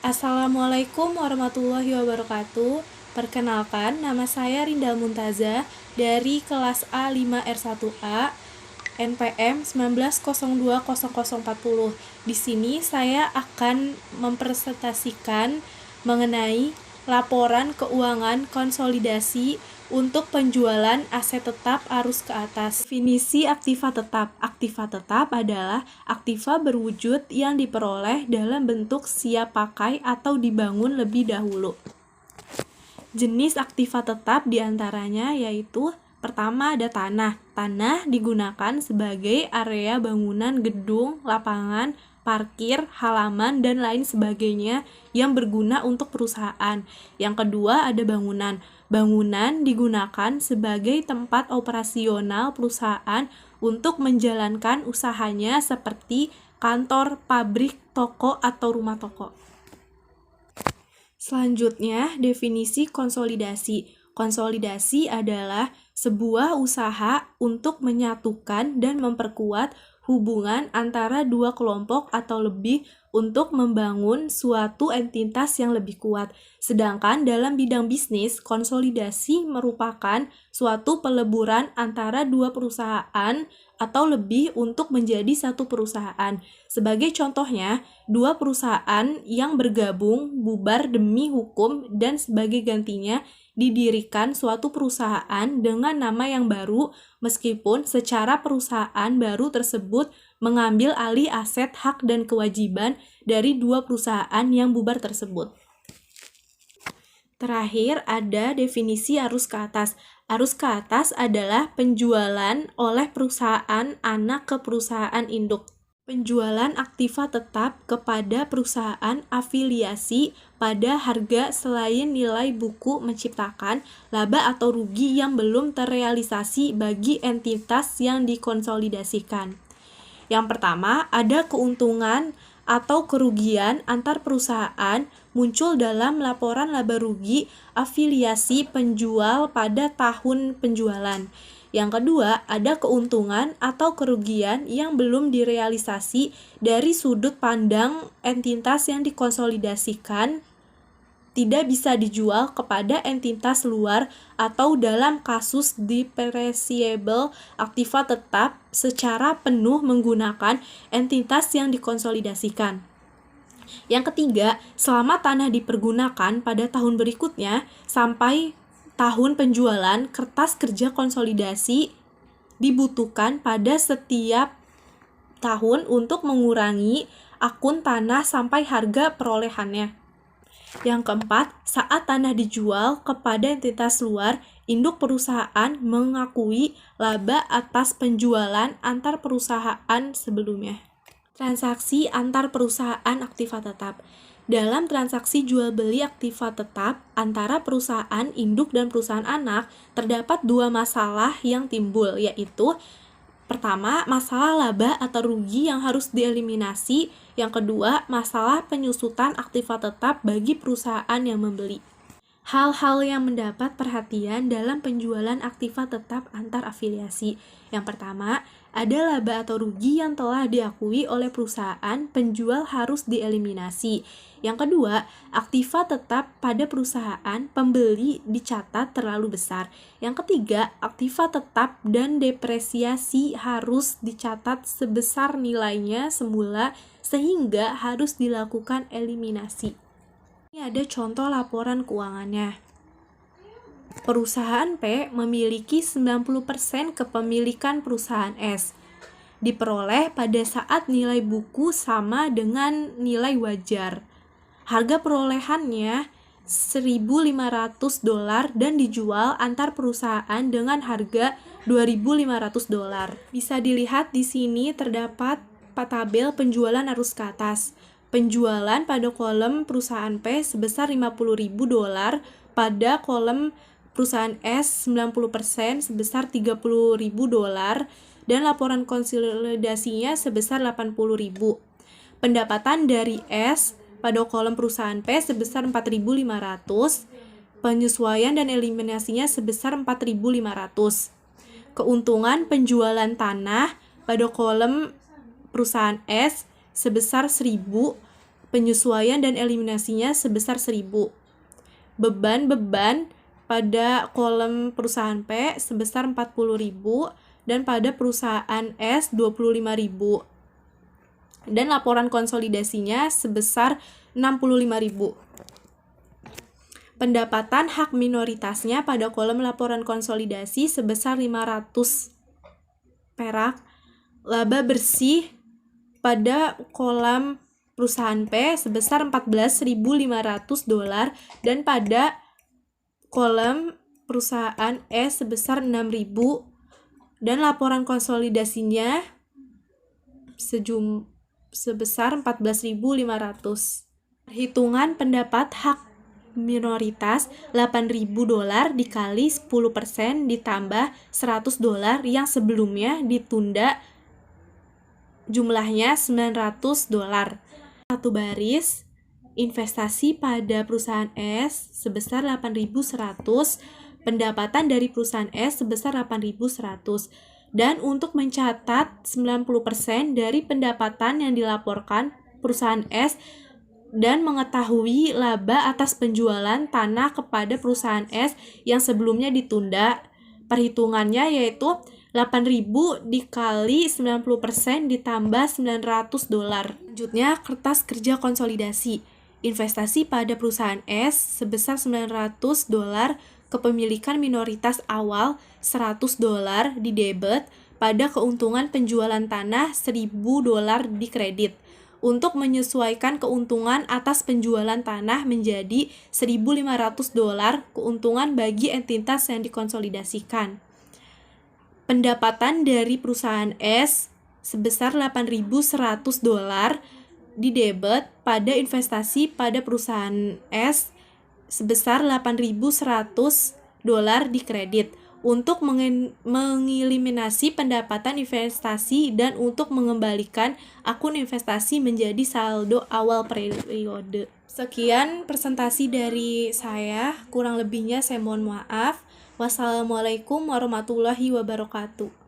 Assalamualaikum warahmatullahi wabarakatuh. Perkenalkan, nama saya Rinda Muntaza dari kelas A5R1A NPM 19020040. Di sini saya akan mempresentasikan mengenai laporan keuangan konsolidasi untuk penjualan aset tetap arus ke atas. Definisi aktiva tetap. Aktiva tetap adalah aktiva berwujud yang diperoleh dalam bentuk siap pakai atau dibangun lebih dahulu. Jenis aktiva tetap diantaranya yaitu pertama ada tanah. Tanah digunakan sebagai area bangunan gedung, lapangan, parkir, halaman, dan lain sebagainya yang berguna untuk perusahaan. Yang kedua ada bangunan. Bangunan digunakan sebagai tempat operasional perusahaan untuk menjalankan usahanya seperti kantor, pabrik, toko, atau rumah toko. Selanjutnya, definisi konsolidasi. Konsolidasi adalah sebuah usaha untuk menyatukan dan memperkuat hubungan antara dua kelompok atau lebih untuk membangun suatu entitas yang lebih kuat. Sedangkan dalam bidang bisnis, konsolidasi merupakan suatu peleburan antara dua perusahaan atau lebih untuk menjadi satu perusahaan. Sebagai contohnya, dua perusahaan yang bergabung bubar demi hukum dan sebagai gantinya didirikan suatu perusahaan dengan nama yang baru meskipun secara perusahaan baru tersebut mengambil alih aset, hak, dan kewajiban dari dua perusahaan yang bubar tersebut. Terakhir ada definisi arus ke atas. Arus ke atas adalah penjualan oleh perusahaan anak ke perusahaan induk. Penjualan aktiva tetap kepada perusahaan afiliasi pada harga selain nilai buku menciptakan laba atau rugi yang belum terrealisasi bagi entitas yang dikonsolidasikan. Yang pertama, ada keuntungan atau kerugian antar perusahaan muncul dalam laporan laba rugi afiliasi penjual pada tahun penjualan. Yang kedua, ada keuntungan atau kerugian yang belum direalisasi dari sudut pandang entitas yang dikonsolidasikan tidak bisa dijual kepada entitas luar atau dalam kasus depreciable aktiva tetap secara penuh menggunakan entitas yang dikonsolidasikan. Yang ketiga, selama tanah dipergunakan pada tahun berikutnya sampai tahun penjualan, kertas kerja konsolidasi dibutuhkan pada setiap tahun untuk mengurangi akun tanah sampai harga perolehannya. Yang keempat, saat tanah dijual kepada entitas luar, induk perusahaan mengakui laba atas penjualan antar perusahaan sebelumnya. Transaksi antar perusahaan aktiva tetap. Dalam transaksi jual beli aktiva tetap antara perusahaan induk dan perusahaan anak, terdapat dua masalah yang timbul, yaitu pertama, masalah laba atau rugi yang harus dieliminasi. Yang kedua, masalah penyusutan aktiva tetap bagi perusahaan yang membeli. Hal-hal yang mendapat perhatian dalam penjualan aktiva tetap antar afiliasi. Yang pertama, ada laba atau rugi yang telah diakui oleh perusahaan, penjual harus dieliminasi. Yang kedua, aktiva tetap pada perusahaan pembeli dicatat terlalu besar. Yang ketiga, aktiva tetap dan depresiasi harus dicatat sebesar nilainya semula sehingga harus dilakukan eliminasi. Ini ada contoh laporan keuangannya. Perusahaan P memiliki 90% kepemilikan perusahaan S. Diperoleh pada saat nilai buku sama dengan nilai wajar. Harga perolehannya $1.500 dan dijual antar perusahaan dengan harga $2.500. Bisa dilihat di sini terdapat tabel penjualan arus ke atas. Penjualan pada kolom perusahaan P sebesar $50.000, pada kolom perusahaan S 90% sebesar $30.000 dan laporan konsolidasinya sebesar $80.000. Pendapatan dari S pada kolom perusahaan P sebesar $4.500, penyesuaian dan eliminasinya sebesar $4.500. Keuntungan penjualan tanah pada kolom perusahaan S sebesar 1.000, penyesuaian dan eliminasinya sebesar 1.000. Beban pada kolom perusahaan P sebesar 40.000 dan pada perusahaan S 25.000. Dan laporan konsolidasinya sebesar 65.000. Pendapatan hak minoritasnya pada kolom laporan konsolidasi sebesar 500 perak. Laba bersih pada kolom perusahaan P sebesar $14.500 dan pada kolom perusahaan S sebesar 6.000 dan laporan konsolidasinya sebesar 14.500. Perhitungan pendapat hak minoritas $8.000 dikali 10% ditambah $100 yang sebelumnya ditunda jumlahnya $900. Satu baris, investasi pada perusahaan S sebesar 8.100, pendapatan dari perusahaan S sebesar 8.100. Dan untuk mencatat 90% dari pendapatan yang dilaporkan perusahaan S dan mengetahui laba atas penjualan tanah kepada perusahaan S yang sebelumnya ditunda, perhitungannya yaitu 8.000 dikali 90% ditambah $900. Selanjutnya, kertas kerja konsolidasi. Investasi pada perusahaan S sebesar $900, kepemilikan minoritas awal $100 di debit, pada keuntungan penjualan tanah $1.000 di kredit. Untuk menyesuaikan keuntungan atas penjualan tanah menjadi $1.500 keuntungan bagi entitas yang dikonsolidasikan. Pendapatan dari perusahaan S sebesar $8.100 di debit pada investasi pada perusahaan S sebesar $8.100 di kredit untuk mengeliminasi pendapatan investasi dan untuk mengembalikan akun investasi menjadi saldo awal periode. Sekian presentasi dari saya, kurang lebihnya saya mohon maaf. Wassalamualaikum warahmatullahi wabarakatuh.